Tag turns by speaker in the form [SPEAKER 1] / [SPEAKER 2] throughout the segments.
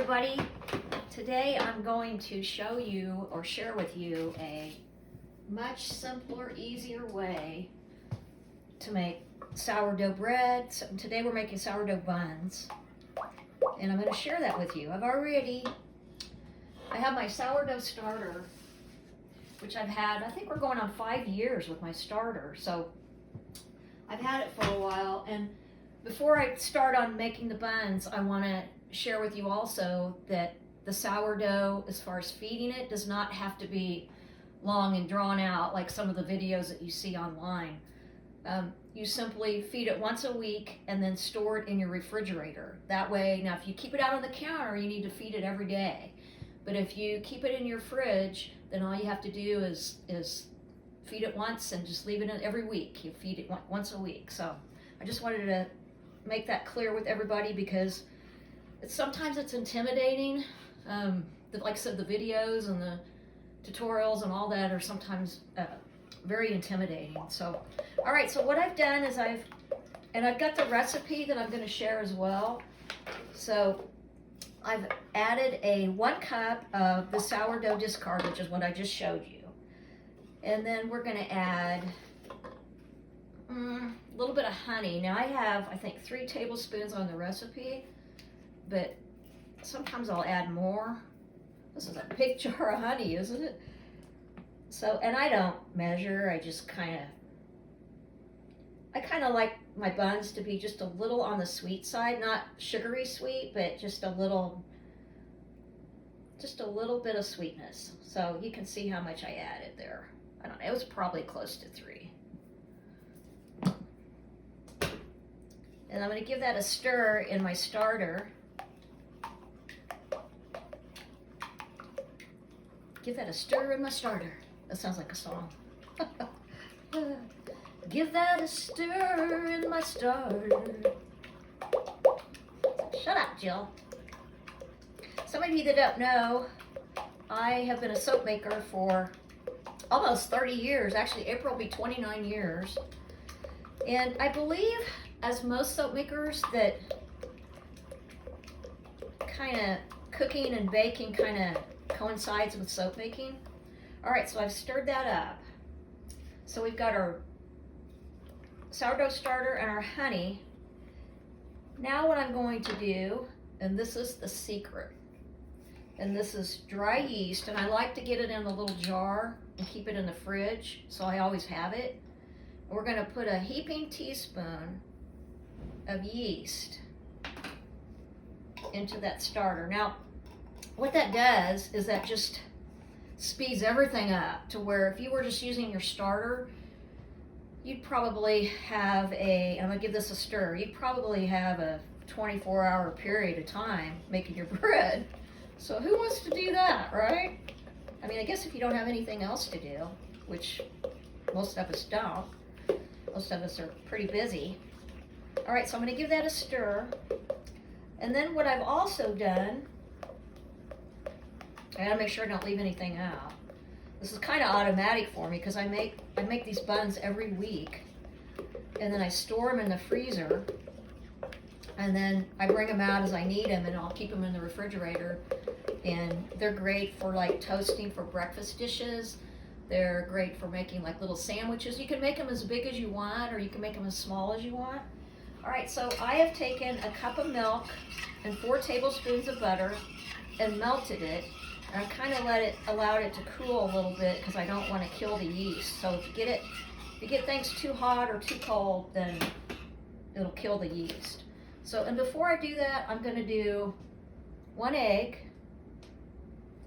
[SPEAKER 1] everybody. Today I'm going to show you or share with you a much simpler, easier way to make sourdough bread. So today we're making sourdough buns, and I'm going to share that with you. I have my sourdough starter, which I've had, I think we're going on 5 years with my starter, so I've had it for a while. And before I start on making the buns, I want to share with you also that the sourdough, as far as feeding it, does not have to be long and drawn out like some of the videos that you see online. You simply feed it once a week and then store it in your refrigerator. That way, now if you keep it out on the counter, you need to feed it every day. But if you keep it in your fridge, then all you have to do is feed it once and just leave it in every week. You feed it once a week. So I just wanted to make that clear with everybody, because sometimes it's intimidating. Like I said, the videos and the tutorials and all that are sometimes very intimidating. So, all right, so what I've done is I've got the recipe that I'm going to share as well. So I've added 1 cup of the sourdough discard, which is what I just showed you. And then we're going to add a little bit of honey. Now I have, I think, 3 tablespoons on the recipe, but sometimes I'll add more. This is a big jar of honey, isn't it? So, and I don't measure, I just kind of like my buns to be just a little on the sweet side, not sugary sweet, but just a little bit of sweetness. So you can see how much I added there. I don't know, it was probably close to 3. And I'm going to give that a stir in my starter. Give that a stir in my starter. That sounds like a song. Give that a stir in my starter. Shut up, Jill. Some of you that don't know, I have been a soap maker for almost 30 years. Actually, April will be 29 years. And I believe, as most soap makers, that kind of cooking and baking kind of coincides with soap making. All right, so I've stirred that up. So we've got our sourdough starter and our honey. Now what I'm going to do, and this is the secret, and this is dry yeast, and I like to get it in a little jar and keep it in the fridge, so I always have it. And we're going to put a heaping teaspoon of yeast into that starter. Now, what that does is that just speeds everything up to where if you were just using your starter, you'd probably have I'm gonna give this a stir, you'd probably have a 24-hour period of time making your bread. So who wants to do that, right? I mean, I guess if you don't have anything else to do, which most of us don't, most of us are pretty busy. All right, so I'm gonna give that a stir. And then what I've also done, I gotta make sure I don't leave anything out. This is kind of automatic for me because I make these buns every week, and then I store them in the freezer, and then I bring them out as I need them, and I'll keep them in the refrigerator. And they're great for like toasting for breakfast dishes. They're great for making like little sandwiches. You can make them as big as you want, or you can make them as small as you want. All right, so I have taken a cup of milk and 4 tablespoons of butter and melted it. And I kind of allowed it to cool a little bit because I don't want to kill the yeast. So if you get things too hot or too cold, then it'll kill the yeast. So, and before I do that, I'm going to do 1 egg.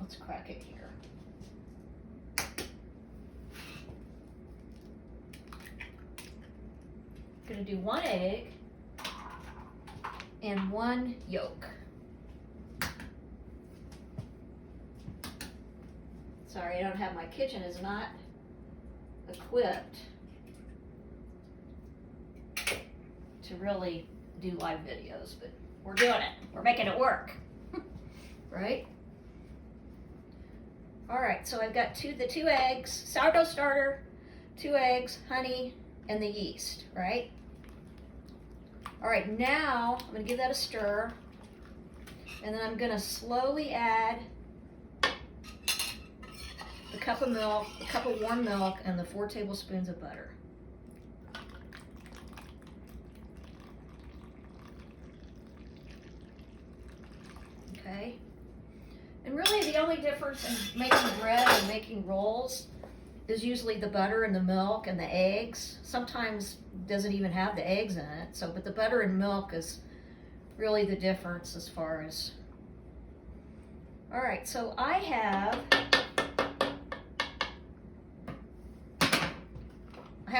[SPEAKER 1] Let's crack it here. I'm going to do 1 egg and 1 yolk. Sorry, I don't have, my kitchen is not equipped to really do live videos, but we're doing it. We're making it work, right? All right, so I've got the 2 eggs, sourdough starter, 2 eggs, honey, and the yeast, right? All right, now I'm gonna give that a stir. And then I'm gonna slowly add the cup of milk, a cup of warm milk, and the 4 tablespoons of butter. Okay. And really the only difference in making bread and making rolls is usually the butter and the milk and the eggs. Sometimes it doesn't even have the eggs in it. So, but the butter and milk is really the difference as far as. All right, so I have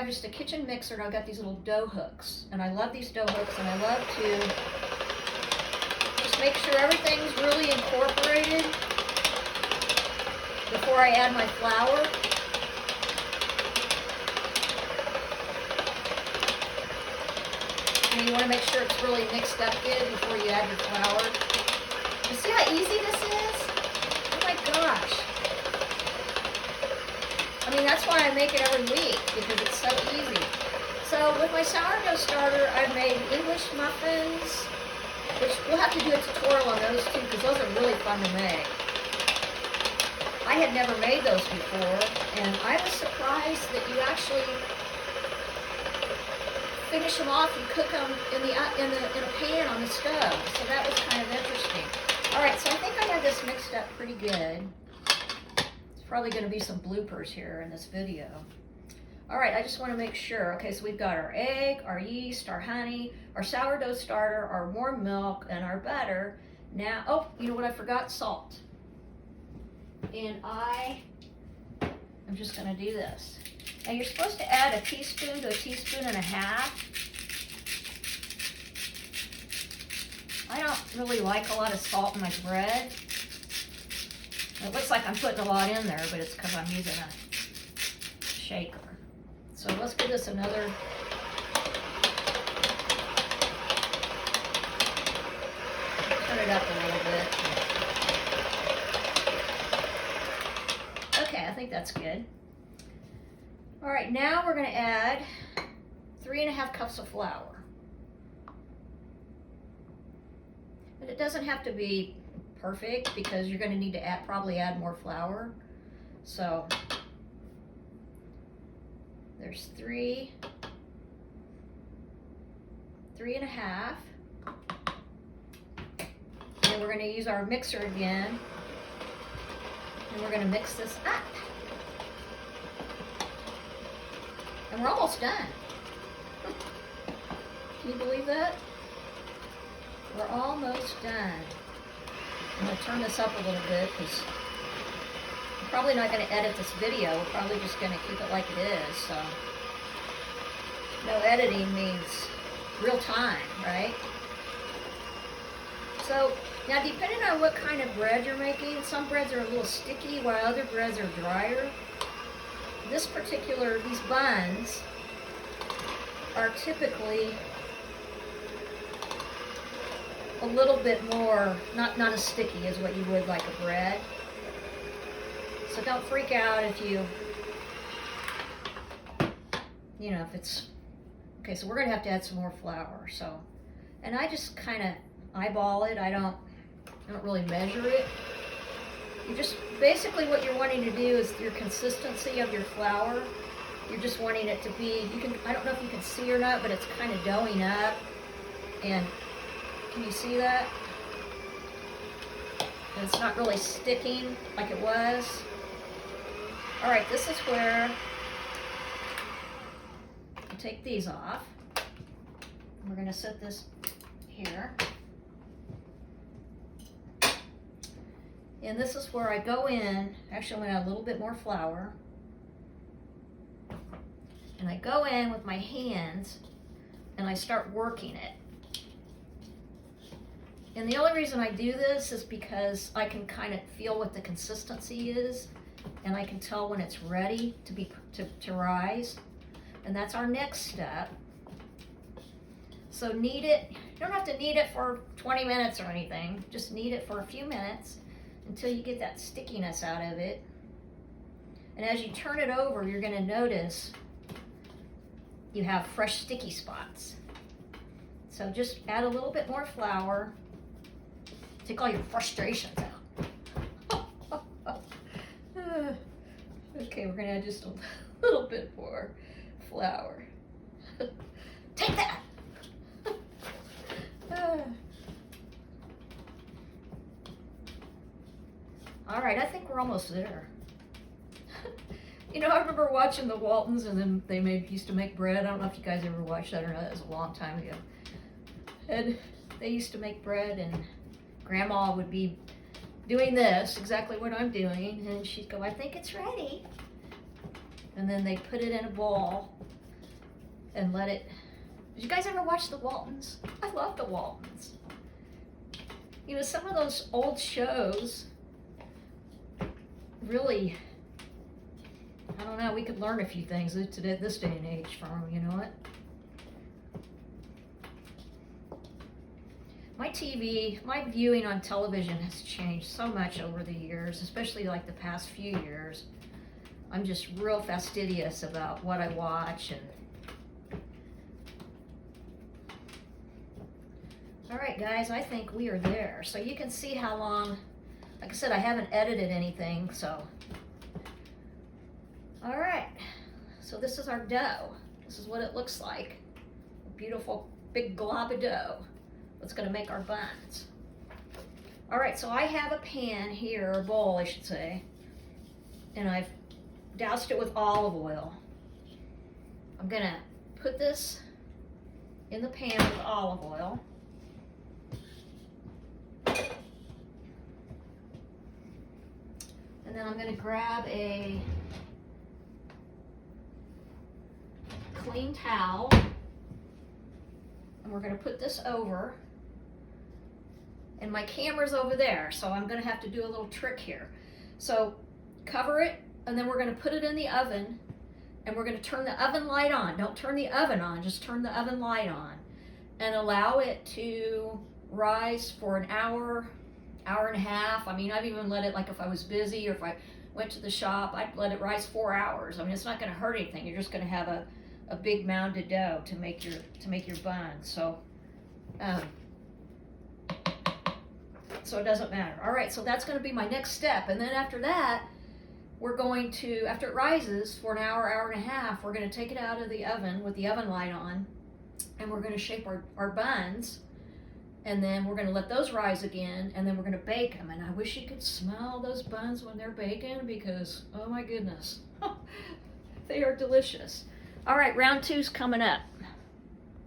[SPEAKER 1] just a kitchen mixer, and I've got these little dough hooks. And I love these dough hooks, and I love to just make sure everything's really incorporated before I add my flour. And you want to make sure it's really mixed up good before you add your flour. You see how easy this is? Oh my gosh. I mean, that's why I make it every week, because it's so easy. So with my sourdough starter, I've made English muffins, which we'll have to do a tutorial on those too, because those are really fun to make. I had never made those before, and I was surprised that you actually finish them off and cook them in a pan on the stove. So that was kind of interesting. All right, so I think I have this mixed up pretty good. Probably going to be some bloopers here in this video. All right, I just want to make sure. Okay, so we've got our egg, our yeast, our honey, our sourdough starter, our warm milk, and our butter. Now, oh, you know what I forgot? Salt. And I'm just going to do this. Now you're supposed to add a teaspoon to a teaspoon and a half. I don't really like a lot of salt in my bread. It looks like I'm putting a lot in there, but it's because I'm using a shaker. So let's give this another. Turn it up a little bit. Okay, I think that's good. All right, now we're going to add 3½ cups of flour. But it doesn't have to be perfect, because you're going to need to probably add more flour. So there's 3, 3½, and we're going to use our mixer again, and we're going to mix this up, and we're almost done. Can you believe that? We're almost done. I'm going to turn this up a little bit, because I'm probably not going to edit this video. We're probably just going to keep it like it is. So no editing means real time, right? So now, depending on what kind of bread you're making, some breads are a little sticky while other breads are drier. These buns are typically a little bit more, not as sticky as what you would like a bread. So don't freak out if if it's, okay, so we're going to have to add some more flour. So, and I just kind of eyeball it. I don't really measure it. You just, basically what you're wanting to do is your consistency of your flour. You're just wanting it to be, I don't know if you can see or not, but it's kind of doughing up. And can you see that? And it's not really sticking like it was. All right, this is where I'll take these off. We're going to set this here. And this is where I go in. Actually, I'm going to add a little bit more flour. And I go in with my hands and I start working it. And the only reason I do this is because I can kind of feel what the consistency is, and I can tell when it's ready to rise. And that's our next step. So knead it. You don't have to knead it for 20 minutes or anything. Just knead it for a few minutes until you get that stickiness out of it. And as you turn it over, you're going to notice you have fresh sticky spots. So just add a little bit more flour. Take all your frustrations out. Okay, we're gonna add just a little bit more flour. Take that! All right, I think we're almost there. You know, I remember watching the Waltons, and then they used to make bread. I don't know if you guys ever watched that or not. That was a long time ago. And they used to make bread, and Grandma would be doing this, exactly what I'm doing, and she'd go, I think it's ready. And then they put it in a bowl and let it. Did you guys ever watch the Waltons? I love the Waltons. You know, some of those old shows really, I don't know, we could learn a few things today, this day and age from them, you know what? My viewing on television has changed so much over the years, especially like the past few years. I'm just real fastidious about what I watch. And all right, guys, I think we are there. So you can see how long, like I said, I haven't edited anything, so. All right, so this is our dough. This is what it looks like. A beautiful big glob of dough. That's gonna make our buns. All right, so I have a pan here, or bowl, I should say, and I've doused it with olive oil. I'm gonna put this in the pan with olive oil. And then I'm gonna grab a clean towel, and we're gonna put this over. And my camera's over there, so I'm gonna have to do a little trick here. So cover it, and then we're gonna put it in the oven, and we're gonna turn the oven light on. Don't turn the oven on, just turn the oven light on, and allow it to rise for an hour, hour and a half. I mean, I've even let it, like if I was busy or if I went to the shop, I'd let it rise 4 hours. I mean, it's not gonna hurt anything. You're just gonna have a big mound of dough to make your buns. So it doesn't matter. All right, so that's going to be my next step. And then after that, we're going to, after it rises for an hour, hour and a half, we're going to take it out of the oven with the oven light on, and we're going to shape our buns, and then we're going to let those rise again, and then we're going to bake them. And I wish you could smell those buns when they're baking, because, oh my goodness, they are delicious. All right, round two's coming up.